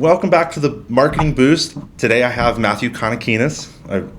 welcome back to the Marketing Boost. Today I have Matthew Kanakidis.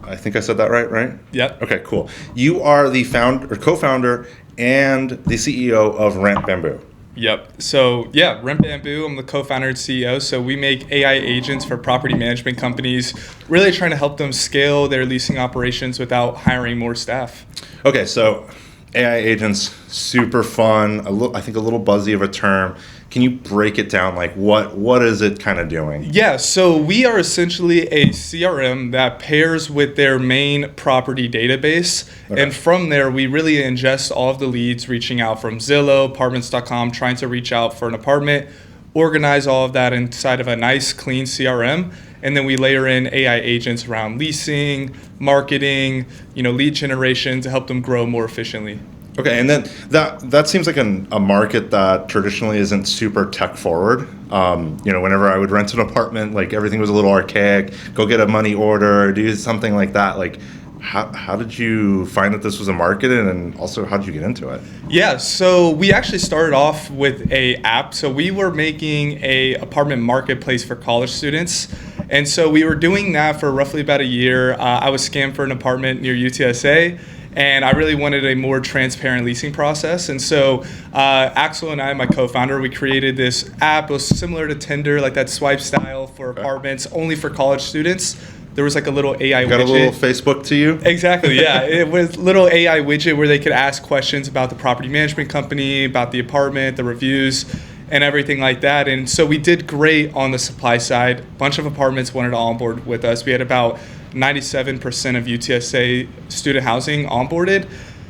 I think I said that right? Yep. Okay, cool. You are the co-founder and the CEO of RentBamboo. Yep. So RentBamboo, I'm the co-founder and CEO. So we make AI agents for property management companies, really trying to help them scale their leasing operations without hiring more staff. Okay, so AI agents, super fun, I think a little buzzy of a term. Can you break it down? Like what is it kind of doing? Yeah, so we are essentially a CRM that pairs with their main property database. Okay. And from there, we really ingest all of the leads reaching out from Zillow, apartments.com, trying to reach out for an apartment, organize all of that inside of a nice, clean CRM. And then we layer in AI agents around leasing, marketing, lead generation to help them grow more efficiently. Okay, and then that seems like a market that traditionally isn't super tech forward. Whenever I would rent an apartment, like everything was a little archaic. Go get a money order, do something like that. Like, how did you find that this was a market, and also how did you get into it? Yeah, so we actually started off with a app. So we were making a apartment marketplace for college students. And so we were doing that for roughly about a year. I was scammed for an apartment near UTSA. And I really wanted a more transparent leasing process. And so Axel and I, my co-founder, we created this app. It was similar to Tinder, like that swipe style for apartments, only for college students. There was like a little AI widget. Got a little Facebook to you? Exactly, yeah. It was a little AI widget where they could ask questions about the property management company, about the apartment, the reviews, and everything like that. And so we did great on the supply side. A bunch of apartments wanted to onboard with us. We had about 97% of UTSA student housing onboarded.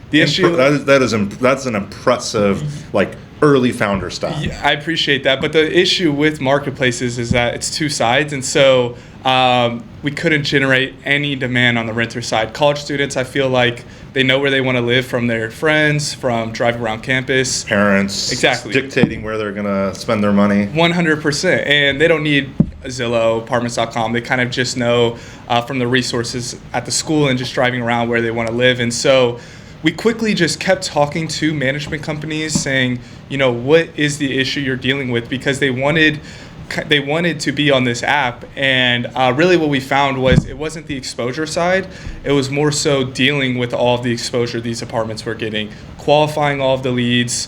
The issue that's an impressive early founder stuff. Yeah, I appreciate that, but the issue with marketplaces is that it's two sides, and so we couldn't generate any demand on the renter side. College students, I feel like they know where they want to live from their friends, from driving around campus. Parents, exactly, dictating where they're gonna spend their money. 100%, and they don't need Zillow, apartments.com. They kind of just know from the resources at the school and just driving around where they want to live. And so we quickly just kept talking to management companies saying, what is the issue you're dealing with? Because they wanted to be on this app. And really what we found was it wasn't the exposure side. It was more so dealing with all of the exposure these apartments were getting, qualifying all of the leads,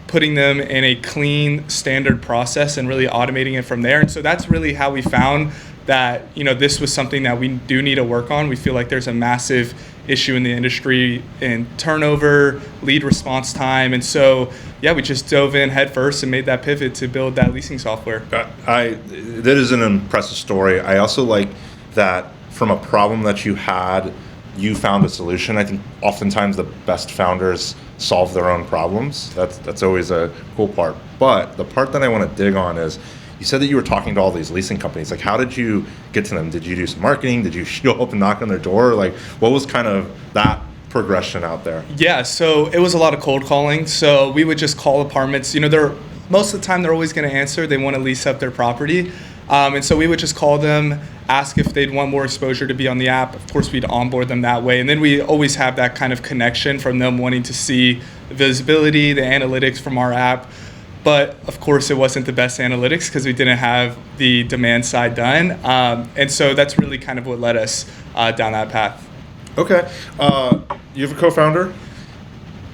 putting them in a clean standard process and really automating it from there. And so that's really how we found that, this was something that we do need to work on. We feel like there's a massive issue in the industry in turnover, lead response time. And so, we just dove in head first and made that pivot to build that leasing software. That is an impressive story. I also like that from a problem that you had, you found a solution. I think oftentimes the best founders solve their own problems. That's always a cool part. But the part that I want to dig on is, you said that you were talking to all these leasing companies. Like, how did you get to them? Did you do some marketing? Did you show up and knock on their door? Like, what was kind of that progression out there? Yeah, so it was a lot of cold calling. So we would just call apartments. Most of the time they're always going to answer. They want to lease up their property. And so we would just call them, ask if they'd want more exposure to be on the app. Of course, we'd onboard them that way. And then we always have that kind of connection from them wanting to see the visibility, the analytics from our app. But of course, it wasn't the best analytics because we didn't have the demand side done. And so that's really kind of what led us down that path. Okay. You have a co-founder?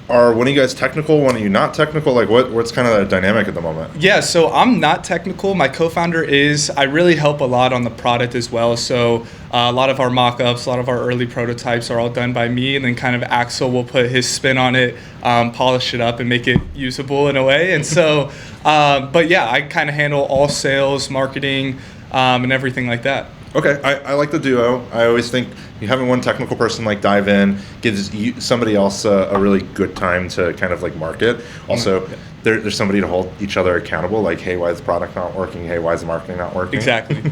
Are one of you guys technical, one of you not technical? Like, what's kind of the dynamic at the moment? Yeah, so I'm not technical. My co-founder is. I really help a lot on the product as well. So a lot of our mock-ups, a lot of our early prototypes are all done by me. And then kind of Axel will put his spin on it, polish it up and make it usable in a way. And so, I kind of handle all sales, marketing, and everything like that. Okay, I like the duo. I always think having one technical person dive in gives somebody else a really good time to kind of market. Also, there's somebody to hold each other accountable. Like, hey, why is the product not working? Hey, why is the marketing not working? Exactly.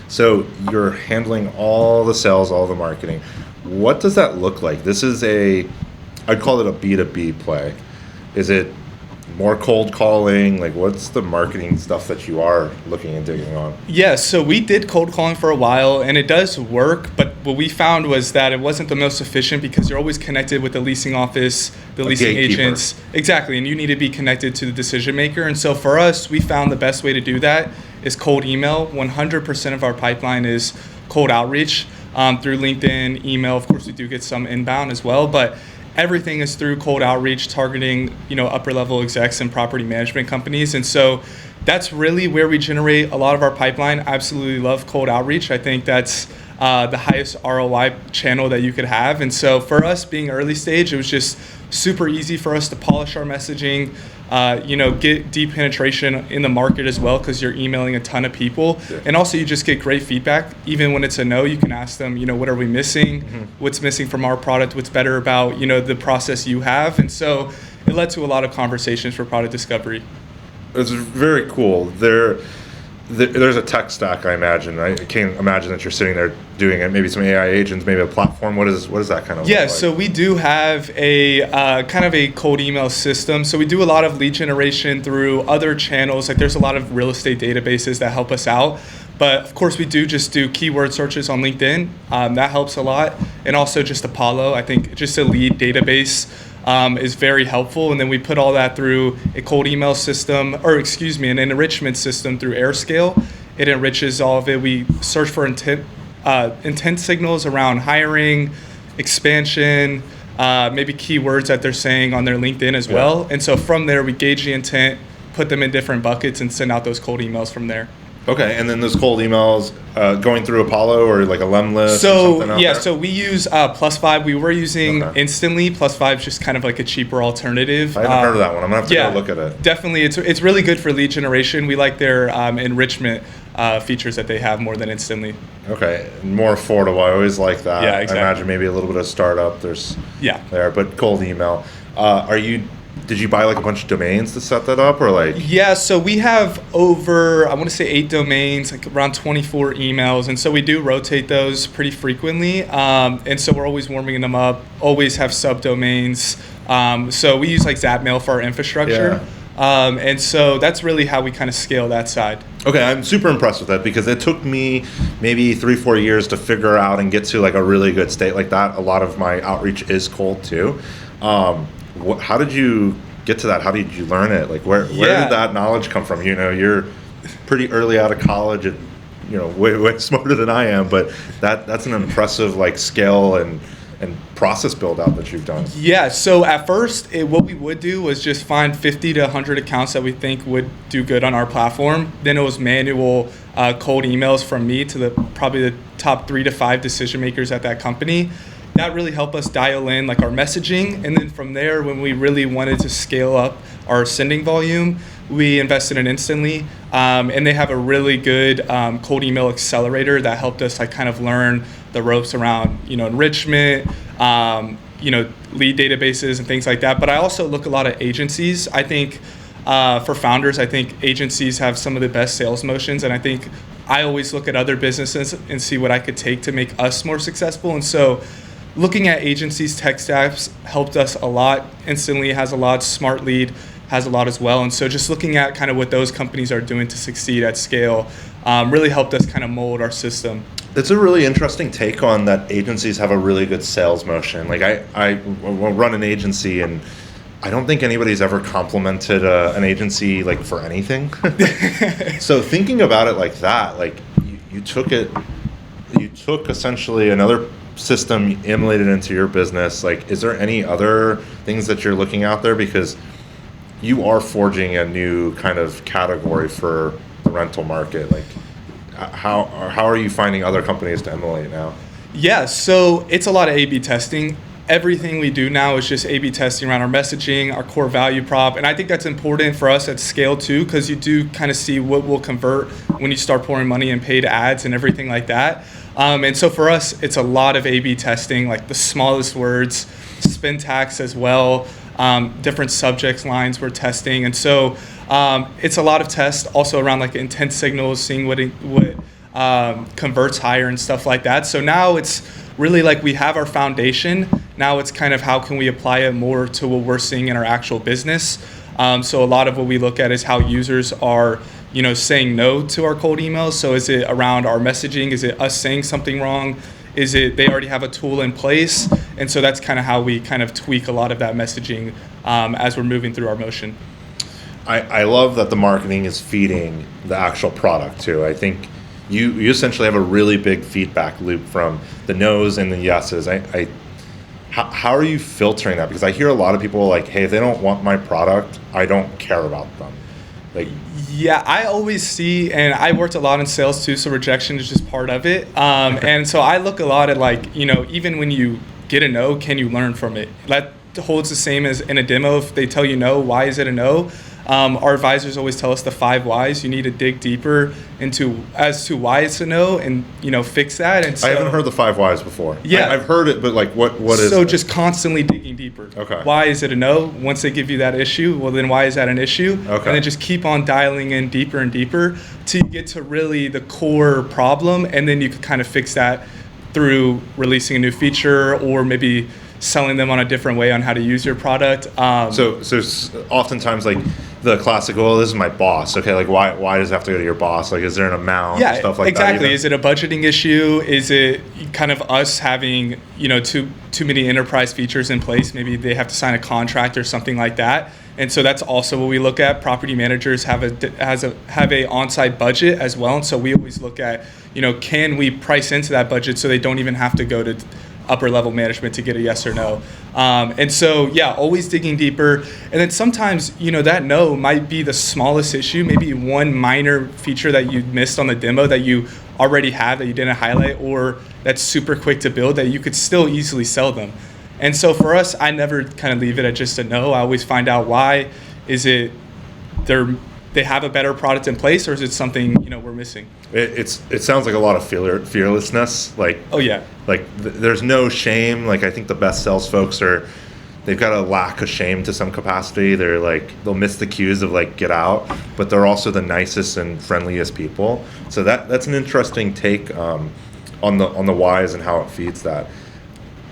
So you're handling all the sales, all the marketing. What does that look like? This is I'd call it a B2B play. Is it more cold calling? Like, what's the marketing stuff that you are looking and digging on? Yeah, so we did cold calling for a while, and it does work, but what we found was that it wasn't the most efficient because you're always connected with the leasing office, the leasing gatekeeper. agents. Exactly, and you need to be connected to the decision maker. And so for us, we found the best way to do that is cold email. 100% of our pipeline is cold outreach through LinkedIn, email. Of course, we do get some inbound as well, but everything is through cold outreach, targeting, upper level execs and property management companies. And so that's really where we generate a lot of our pipeline. Absolutely love cold outreach. I think that's the highest ROI channel that you could have. And so for us being early stage, it was just super easy for us to polish our messaging, get deep penetration in the market as well, because you're emailing a ton of people. Yeah. And also you just get great feedback. Even when it's a no, you can ask them, what are we missing? Mm-hmm. What's missing from our product? What's better about, the process you have? And so it led to a lot of conversations for product discovery. It's very cool. There's a tech stack, I imagine. I can't imagine that you're sitting there doing it. Maybe some AI agents, maybe a platform. What does that kind of look like? So we do have a kind of a cold email system. So we do a lot of lead generation through other channels. Like there's a lot of real estate databases that help us out. But of course, we do just do keyword searches on LinkedIn. That helps a lot. And also just Apollo. I think just a lead database is very helpful. And then we put all that through a cold email system, an enrichment system through AirScale. It enriches all of it. We search for intent signals around hiring, expansion, maybe keywords that they're saying on their LinkedIn as well. And so from there, we gauge the intent, put them in different buckets, and send out those cold emails from there. Okay, and then those cold emails going through Apollo or like a Lemlist or something out there? So we use +5. We were using Instantly. +5 is just kind of like a cheaper alternative. I haven't heard of that one. I'm going to have to go look at it. Definitely. It's really good for lead generation. We like their enrichment features that they have more than Instantly. Okay, more affordable. I always like that. Yeah, exactly. I imagine maybe a little bit of startup there, but cold email. Did you buy like a bunch of domains to set that up, or like? Yeah, so we have over, I want to say 8 domains, like around 24 emails. And so we do rotate those pretty frequently. And so we're always warming them up, always have subdomains. So we use like Zapmail for our infrastructure. Yeah. And so that's really how we kind of scale that side. Okay, I'm super impressed with that because it took me maybe 3-4 years to figure out and get to like a really good state like that. A lot of my outreach is cold too. How did you get to that? How did you learn it? Like where did that knowledge come from? You're pretty early out of college and way smarter than I am, but that's an impressive like scale and process build out that you've done. Yeah, so at first what we would do was just find 50 to 100 accounts that we think would do good on our platform. Then it was manual cold emails from me to probably the top 3 to 5 decision makers at that company. That really helped us dial in like our messaging. And then from there, when we really wanted to scale up our sending volume, we invested in Instantly. And they have a really good cold email accelerator that helped us like kind of learn the ropes around, enrichment, lead databases and things like that. But I also look a lot at agencies. I think for founders, I think agencies have some of the best sales motions. And I think I always look at other businesses and see what I could take to make us more successful. And so looking at agencies' tech stacks helped us a lot. Instantly has a lot. Smart Lead has a lot as well. And so just looking at kind of what those companies are doing to succeed at scale really helped us kind of mold our system. It's a really interesting take on that agencies have a really good sales motion. Like I run an agency and I don't think anybody's ever complimented an agency like for anything. So thinking about it like that, like you took essentially another system, emulated into your business. Like, is there any other things that you're looking out there? Because you are forging a new kind of category for the rental market. Like, how are you finding other companies to emulate now? Yeah, so it's a lot of A/B testing. Everything we do now is just A/B testing around our messaging, our core value prop. And I think that's important for us at scale too, because you do kind of see what will convert when you start pouring money in paid ads and everything like that. And so for us, it's a lot of A/B testing, like the smallest words, spin tax as well, different subject lines we're testing. And so it's a lot of tests also around like intent signals, seeing what converts higher and stuff like that. So now it's really like we have our foundation. Now it's kind of how can we apply it more to what we're seeing in our actual business. So a lot of what we look at is how users are, saying no to our cold emails. So is it around our messaging? Is it us saying something wrong? Is it they already have a tool in place? And so that's kind of how we kind of tweak a lot of that messaging as we're moving through our motion. I love that the marketing is feeding the actual product too. I think you essentially have a really big feedback loop from the no's and the yeses. How are you filtering that? Because I hear a lot of people like, hey, if they don't want my product, I don't care about them. Like, yeah, I always see, and I worked a lot in sales too, so rejection is just part of it. And so I look a lot at like, even when you get a no, can you learn from it? That holds the same as in a demo. If they tell you no, why is it a no? Our advisors always tell us the 5 whys. You need to dig deeper into as to why it's a no, and fix that. And so, I haven't heard the 5 whys before. Yeah, I've heard it, but like, what is? So it? just constantly digging deeper. Okay. Why is it a no? Once they give you that issue, well then why is that an issue? Okay. And then just keep on dialing in deeper and deeper till you get to really the core problem, and then you can kind of fix that through releasing a new feature or maybe selling them on a different way on how to use your product. So oftentimes like the classic, well, this is my boss. Okay, like why does it have to go to your boss? Like, is there an amount? Yeah, stuff like exactly. that? Is it a budgeting issue? Is it kind of us having too many enterprise features in place? Maybe they have to sign a contract or something like that. And so that's also what we look at. Property managers have a on-site budget as well. And so we always look at can we price into that budget so they don't even have to go to upper level management to get a yes or no. And so, yeah, always digging deeper. And then sometimes, that no might be the smallest issue, maybe one minor feature that you missed on the demo that you already have that you didn't highlight, or that's super quick to build that you could still easily sell them. And so for us, I never kind of leave it at just a no. I always find out why. Is it they have a better product in place, or is it something we're missing? It sounds like a lot of fearlessness. Like, oh yeah, like there's no shame. Like, I think the best sales folks they've got a lack of shame to some capacity. They're like, they'll miss the cues of like get out, but they're also the nicest and friendliest people. So that's an interesting take on the whys and how it feeds that.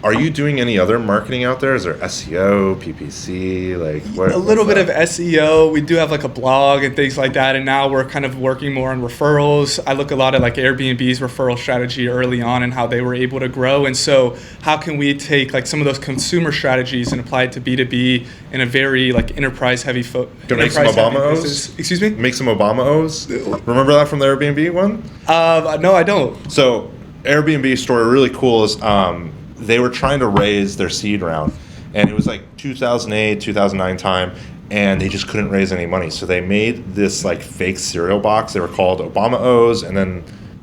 Are you doing any other marketing out there? Is there SEO, PPC, like what? A little bit of SEO. We do have like a blog and things like that, and now we're kind of working more on referrals. I look a lot at like Airbnb's referral strategy early on and how they were able to grow. And so how can we take like some of those consumer strategies and apply it to B2B in a very like enterprise heavy Can make some Obama O's? Excuse me? Make some Obama O's? Remember that from the Airbnb one? No, I don't. So Airbnb story really cool is they were trying to raise their seed round, and it was like 2008, 2009 time, and they just couldn't raise any money. So they made this like fake cereal box. They were called Obama O's, and then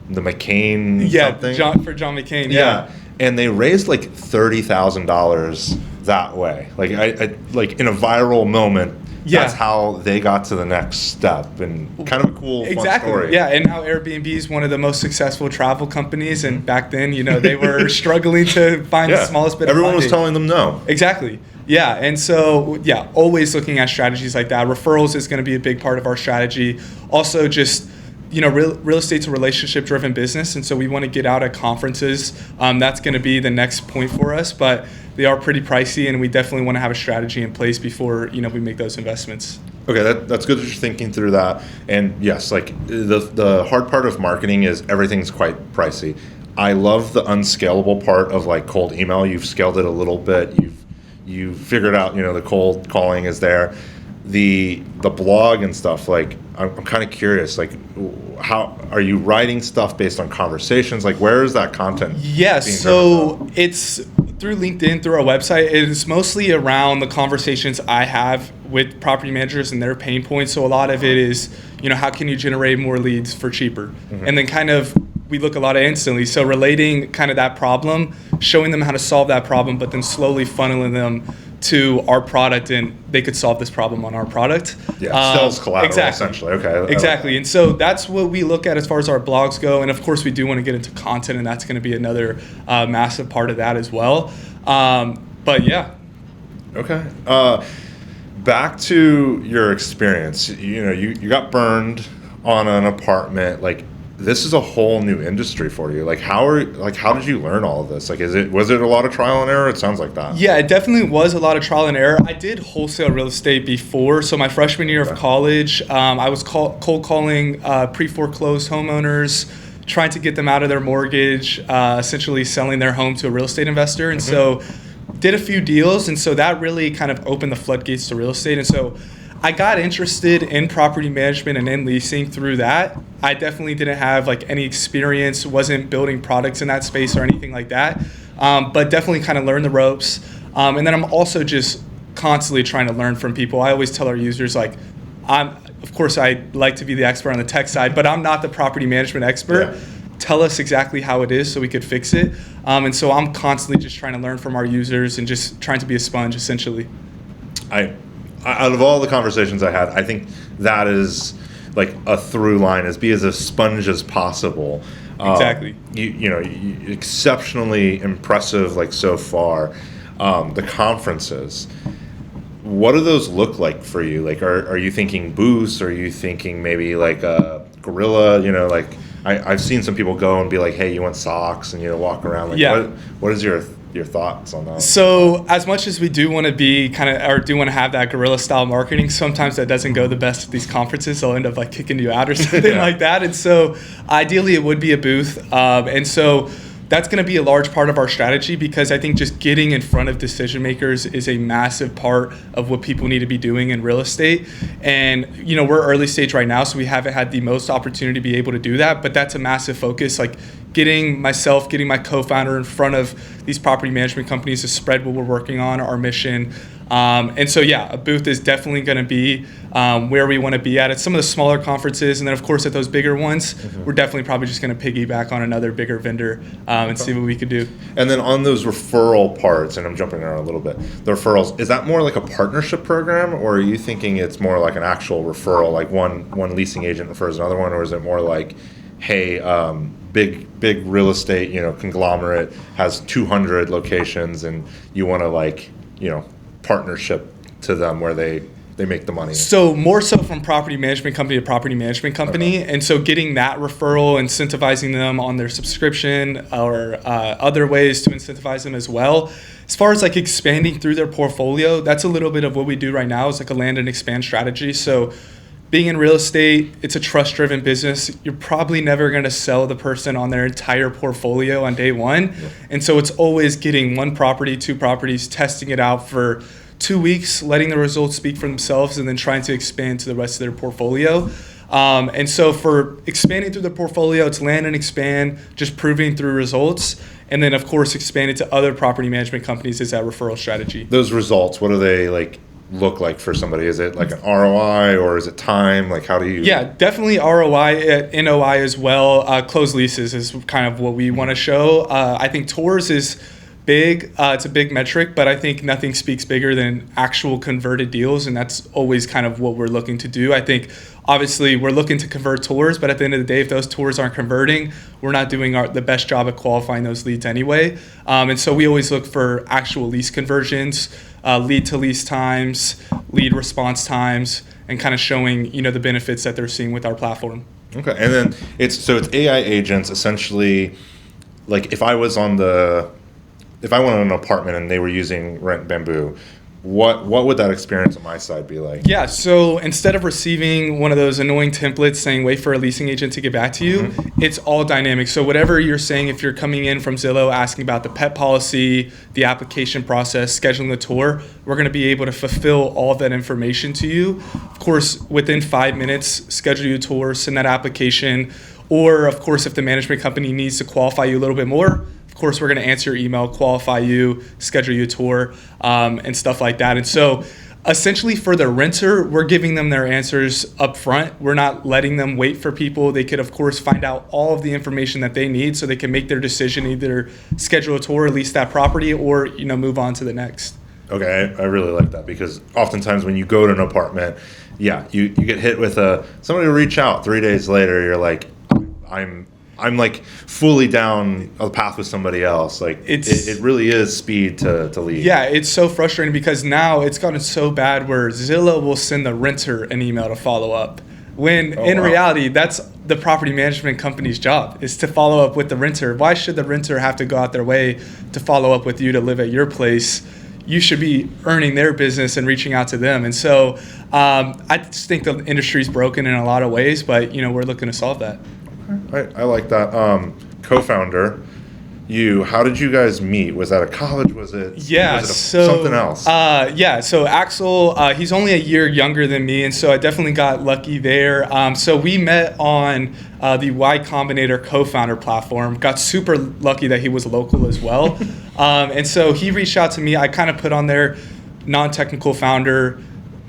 the McCain something. John McCain. Yeah, and they raised like $30,000 that way. Like I like in a viral moment. Yeah. That's how they got to the next step, and kind of a cool fun story. Yeah, and now Airbnb is one of the most successful travel companies, and back then, they were struggling to find the smallest bit Everyone of was telling them no. Exactly. Yeah, and so, always looking at strategies like that. Referrals is going to be a big part of our strategy. Also, just real estate's a relationship-driven business, and so we want to get out at conferences. That's going to be the next point for us, but they are pretty pricey, and we definitely want to have a strategy in place before we make those investments. Okay, that's good that you're thinking through that. And yes, like the hard part of marketing is everything's quite pricey. I love the unscalable part of like cold email. You've scaled it a little bit. You've figured out the cold calling is there. The blog and stuff, like I'm kind of curious, like how are you writing stuff based on conversations? Like where is that content? Yes, so it's through LinkedIn, through our website. It is mostly around the conversations I have with property managers and their pain points. So a lot of it is, how can you generate more leads for cheaper? Mm-hmm. And then kind of we look a lot at instantly. So relating kind of that problem, showing them how to solve that problem, but then slowly funneling them to our product, and they could solve this problem on our product. Yeah, sales collateral, exactly. Essentially. Okay. Exactly. And so that's what we look at as far as our blogs go. And of course, we do want to get into content, and that's going to be another massive part of that as well. But yeah. Okay. Back to your experience. You got burned on an apartment. Like, this is a whole new industry for you. Like how did you learn all of this? Like was it a lot of trial and error? It sounds like that. Yeah, it definitely was a lot of trial and error. I did wholesale real estate before. So my freshman year of college, I was cold calling pre-foreclosed homeowners, trying to get them out of their mortgage, essentially selling their home to a real estate investor. And so did a few deals. And so that really kind of opened the floodgates to real estate. And so I got interested in property management and in leasing through that. I definitely didn't have like any experience, wasn't building products in that space or anything like that, but definitely kind of learned the ropes. And then I'm also just constantly trying to learn from people. I always tell our users, like, of course, I like to be the expert on the tech side, but I'm not the property management expert. Yeah. Tell us exactly how it is so we could fix it. And so I'm constantly just trying to learn from our users and just trying to be a sponge, essentially. Out of all the conversations I had, I think that is like a through line, is be as a sponge as possible. Exactly. You exceptionally impressive, like so far. The conferences, what do those look like for you? Like, are you thinking booths? Are you thinking maybe like a gorilla? Like I've seen some people go and be like, hey, you want socks, and walk around. Like, yeah. What is your thoughts on that? So as much as we do want to be do want to have that guerrilla style marketing, sometimes that doesn't go the best at these conferences. They'll end up like kicking you out or something like that. And so ideally it would be a booth. And so that's going to be a large part of our strategy, because I think just getting in front of decision makers is a massive part of what people need to be doing in real estate. And, we're early stage right now, so we haven't had the most opportunity to be able to do that, but that's a massive focus. Like getting my co-founder in front of these property management companies to spread what we're working on, our mission. And so, a booth is definitely going to be where we want to be at some of the smaller conferences. And then, of course, at those bigger ones, we're definitely probably just going to piggyback on another bigger vendor and see what we could do. And then on those referral parts, and I'm jumping around a little bit, the referrals, is that more like a partnership program, or are you thinking it's more like an actual referral, like one leasing agent refers another one, or is it more like, hey, big real estate, conglomerate has 200 locations, and you want to partnership to them where they make the money? So more so from property management company to property management company. Okay. And so getting that referral, incentivizing them on their subscription or other ways to incentivize them as well. As far as like expanding through their portfolio, that's a little bit of what we do right now. It's like a land and expand strategy. So being in real estate, it's a trust-driven business. You're probably never going to sell the person on their entire portfolio on day one. Yeah. And so it's always getting one property, two properties, testing it out for 2 weeks, letting the results speak for themselves, and then trying to expand to the rest of their portfolio. And so for expanding through the portfolio, it's land and expand, just proving through results. And then, of course, expanding to other property management companies is that referral strategy. Those results, what do they look like for somebody? Is it like an ROI, or is it time? Like, how do you? Yeah, definitely ROI, NOI as well. Closed leases is kind of what we want to show. I think tours is big. It's a big metric, but I think nothing speaks bigger than actual converted deals, and that's always kind of what we're looking to do. I think obviously we're looking to convert tours, but at the end of the day, if those tours aren't converting, we're not doing the best job at qualifying those leads anyway. And so we always look for actual lease conversions, lead to lease times, lead response times, and kind of showing the benefits that they're seeing with our platform. Okay, and then it's AI agents essentially. Like if I went on an apartment and they were using RentBamboo, what would that experience on my side be like? Yeah, so instead of receiving one of those annoying templates saying wait for a leasing agent to get back to you, it's all dynamic. So whatever you're saying, if you're coming in from Zillow asking about the pet policy, the application process, scheduling the tour, we're going to be able to fulfill all of that information to you. Of course, within 5 minutes, schedule your tour, send that application, or of course, if the management company needs to qualify you a little bit more, of course, we're going to answer your email, qualify you, schedule you a tour, and stuff like that. And so essentially for the renter, we're giving them their answers up front. We're not letting them wait for people. They could, of course, find out all of the information that they need so they can make their decision, either schedule a tour, lease that property, or move on to the next. Okay, I really like that, because oftentimes when you go to an apartment, you get hit with somebody will reach out 3 days later, you're like, I'm like fully down a path with somebody else. Like it really is speed to lead. Yeah, it's so frustrating because now it's gotten so bad where Zillow will send the renter an email to follow up. When reality, that's the property management company's job, is to follow up with the renter. Why should the renter have to go out their way to follow up with you to live at your place? You should be earning their business and reaching out to them. And so I just think the industry's broken in a lot of ways, but we're looking to solve that. I like that. Co-founder, how did you guys meet? Was that at college? Was it something else? So Axel, he's only a year younger than me, and so I definitely got lucky there. So we met on the Y Combinator co-founder platform. Got super lucky that he was local as well. And so he reached out to me. I kind of put on there non-technical founder,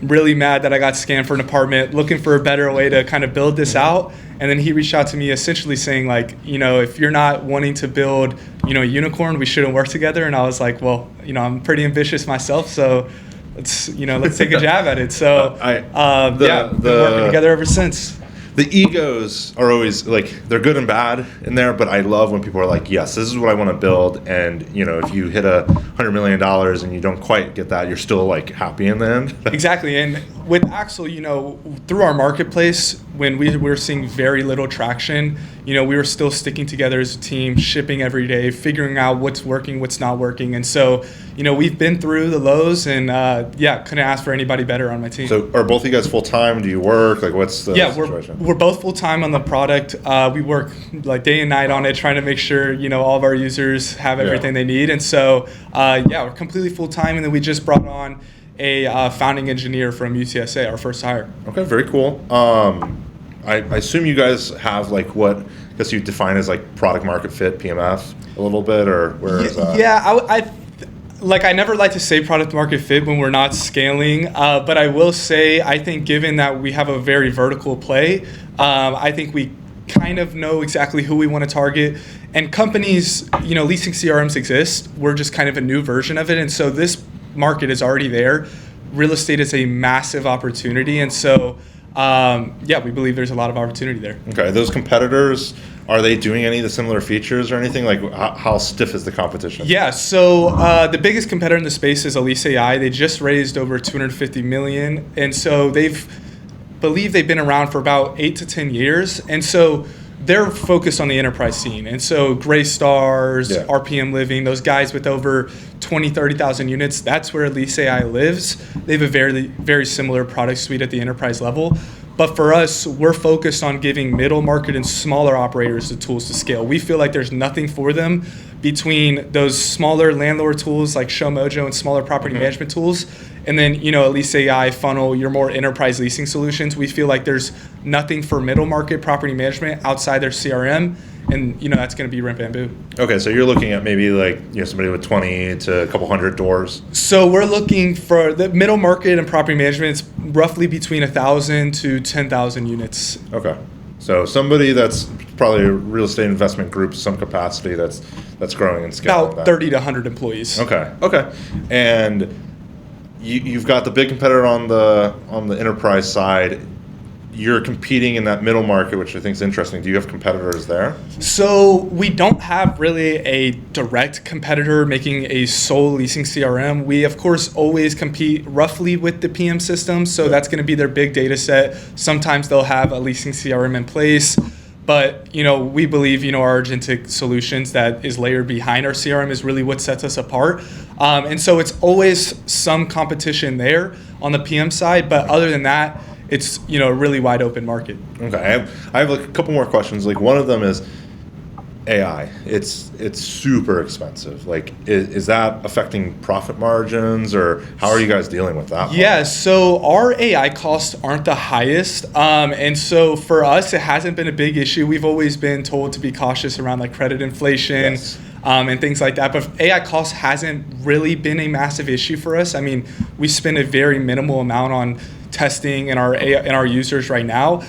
really mad that I got scammed for an apartment, looking for a better way to kind of build this out. And then he reached out to me essentially saying like, if you're not wanting to build, a unicorn, we shouldn't work together. And I was like, well, I'm pretty ambitious myself, so let's take a jab at it. So been working together ever since. The egos are always like, they're good and bad in there, but I love when people are like, yes, this is what I want to build. And, if you hit $100 million and you don't quite get that, you're still like happy in the end. Exactly. And with Axel, through our marketplace, when we were seeing very little traction, we were still sticking together as a team, shipping every day, figuring out what's working, what's not working. And so, we've been through the lows and couldn't ask for anybody better on my team. So are both of you guys full-time? Do you work? Like what's the situation? We're both full-time on the product. We work like day and night on it, trying to make sure, all of our users have everything they need. And so, we're completely full-time. And then we just brought on a founding engineer from UTSA, our first hire. Okay, very cool. I assume you guys have like what I guess you define as like product market fit, PMF, a little bit, or where is that? Yeah, I never like to say product market fit when we're not scaling, but I will say I think given that we have a very vertical play, I think we kind of know exactly who we want to target. And companies, leasing CRMs exist. We're just kind of a new version of it, and so this market is already there. Real estate is a massive opportunity, and so we believe there's a lot of opportunity there. Okay, those competitors, are they doing any of the similar features or anything? Like how stiff is the competition? Yeah, so the biggest competitor in the space is lease.ai. They just raised over $250 million, and so they've been around for about 8 to 10 years, and so they're focused on the enterprise scene. And so Graystars, RPM Living, those guys with over 20, 30,000 units, that's where lease.ai lives. They have a very, very similar product suite at the enterprise level. But for us, we're focused on giving middle market and smaller operators the tools to scale. We feel like there's nothing for them between those smaller landlord tools like ShowMojo and smaller property management tools, and then, lease.ai, Funnel, your more enterprise leasing solutions. We feel like there's nothing for middle market property management outside their CRM, and, that's going to be RentBamboo. Okay, so you're looking at maybe like, somebody with 20 to a couple hundred doors. So we're looking for the middle market and property management. It's roughly between 1,000 to 10,000 units. Okay. So somebody that's probably a real estate investment group, some capacity that's growing and scaling. About 30 to 100 employees. Okay. And you've got the big competitor on the enterprise side. You're competing in that middle market, which I think is interesting. Do you have competitors there? So we don't have really a direct competitor making a sole leasing CRM. We, of course, always compete roughly with the PM system. So that's going to be their big data set. Sometimes they'll have a leasing CRM in place. But, we believe, our agentic solutions that is layered behind our CRM is really what sets us apart. And so it's always some competition there on the PM side. But other than that, it's, a really wide open market. Okay, I have like a couple more questions. Like one of them is AI. It's super expensive. Like, is that affecting profit margins, or how are you guys dealing with that? Yeah, so our AI costs aren't the highest, and so for us, it hasn't been a big issue. We've always been told to be cautious around like credit inflation. Yes. And things like that. But AI cost hasn't really been a massive issue for us. I mean, we spend a very minimal amount on testing and our users right now.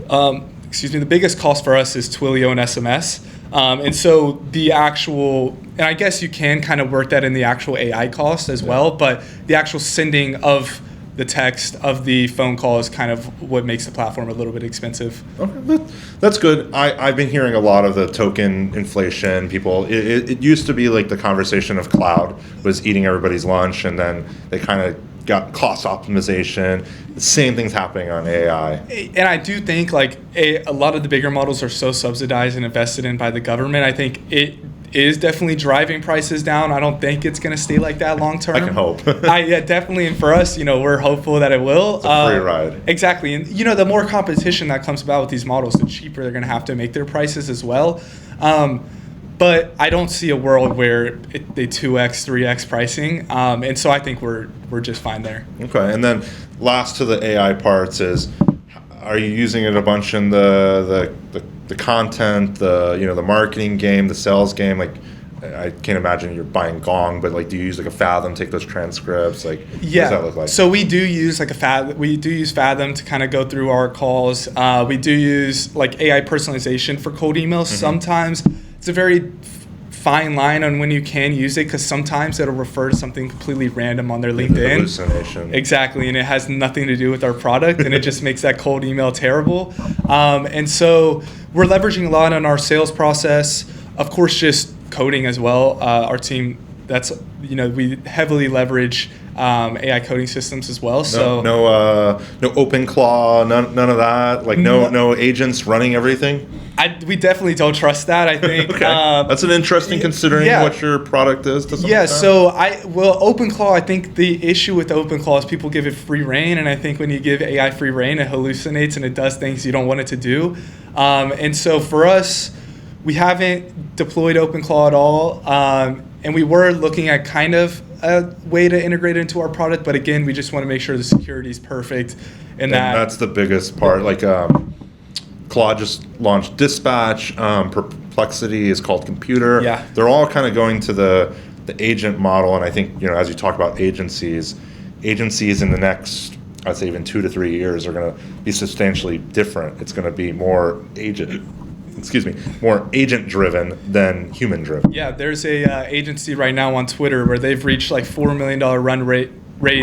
The biggest cost for us is Twilio and SMS. And so and I guess you can kind of work that in the actual AI cost as well, but the actual sending of the text of the phone call is kind of what makes the platform a little bit expensive. Okay, that's good. I've been hearing a lot of the token inflation. People, it used to be like the conversation of cloud was eating everybody's lunch, and then they kind of got cost optimization. The same thing's happening on AI. And I do think like a lot of the bigger models are so subsidized and invested in by the government. I think it is definitely driving prices down. I don't think it's going to stay like that long term. I can hope. Yeah, definitely. And for us, we're hopeful that it will. It's a free ride. Exactly. And, the more competition that comes about with these models, the cheaper they're going to have to make their prices as well. But I don't see a world where they 2x, 3x pricing. And so I think we're just fine there. Okay. And then last to the AI parts is, are you using it a bunch in the content, the marketing game, the sales game? Like, I can't imagine you're buying Gong, but like, do you use like a Fathom, take those transcripts? Like, what does that look like? So we do use Fathom to kind of go through our calls. We do use like AI personalization for cold emails. Mm-hmm. Sometimes it's a very fine line on when you can use it, because sometimes it'll refer to something completely random on their LinkedIn. Hallucination. Exactly, and it has nothing to do with our product, and it just makes that cold email terrible. And so we're leveraging a lot on our sales process. Of course, just coding as well. Our team, we heavily leverage AI coding systems as well. No OpenClaw, none of that. Like no agents running everything. We definitely don't trust that. I think okay. That's an interesting considering what your product is. To some extent. So OpenClaw. I think the issue with OpenClaw is people give it free reign, and I think when you give AI free reign, it hallucinates and it does things you don't want it to do. And so for us, we haven't deployed OpenClaw at all, and we were looking at kind of a way to integrate it into our product, but again, we just want to make sure the security is perfect, and that's the biggest part. Like Claude just launched Dispatch. Perplexity is called Computer. Yeah, they're all kind of going to the agent model, and I think as you talk about agencies in the next, I'd say even 2 to 3 years are going to be substantially different. It's going to be more agent-driven than human-driven. Yeah, there's a agency right now on Twitter where they've reached like $4 million run rate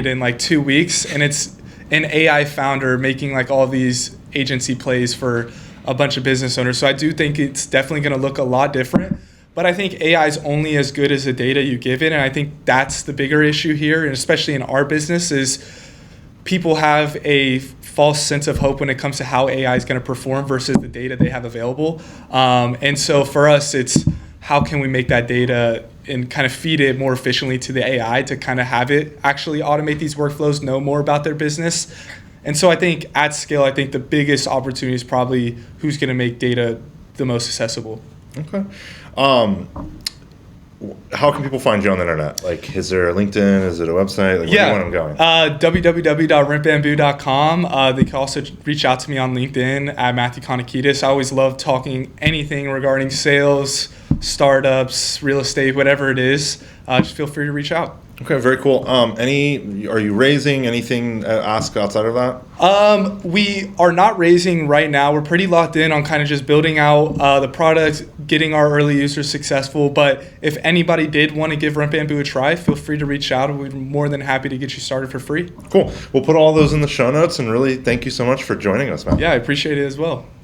in like 2 weeks, and it's an AI founder making like all these agency plays for a bunch of business owners. So I do think it's definitely going to look a lot different. But I think AI is only as good as the data you give it, and I think that's the bigger issue here, and especially in our business, is people have a false sense of hope when it comes to how AI is going to perform versus the data they have available. And so for us, it's how can we make that data and kind of feed it more efficiently to the AI to kind of have it actually automate these workflows, know more about their business. And so I think at scale, I think the biggest opportunity is probably who's going to make data the most accessible. Okay. How can people find you on the internet? Like, is there a LinkedIn? Is it a website? Like, where do you want them going? www.rentbamboo.com. They can also reach out to me on LinkedIn at Matthew Kanakidis. I always love talking anything regarding sales, startups, real estate, whatever it is. Just feel free to reach out. Okay, very cool. Are you raising anything ask outside of that? We are not raising right now. We're pretty locked in on kind of just building out the product, getting our early users successful. But if anybody did want to give RentBamboo a try, feel free to reach out. We're more than happy to get you started for free. Cool. We'll put all those in the show notes, and really thank you so much for joining us, Matt. Yeah, I appreciate it as well.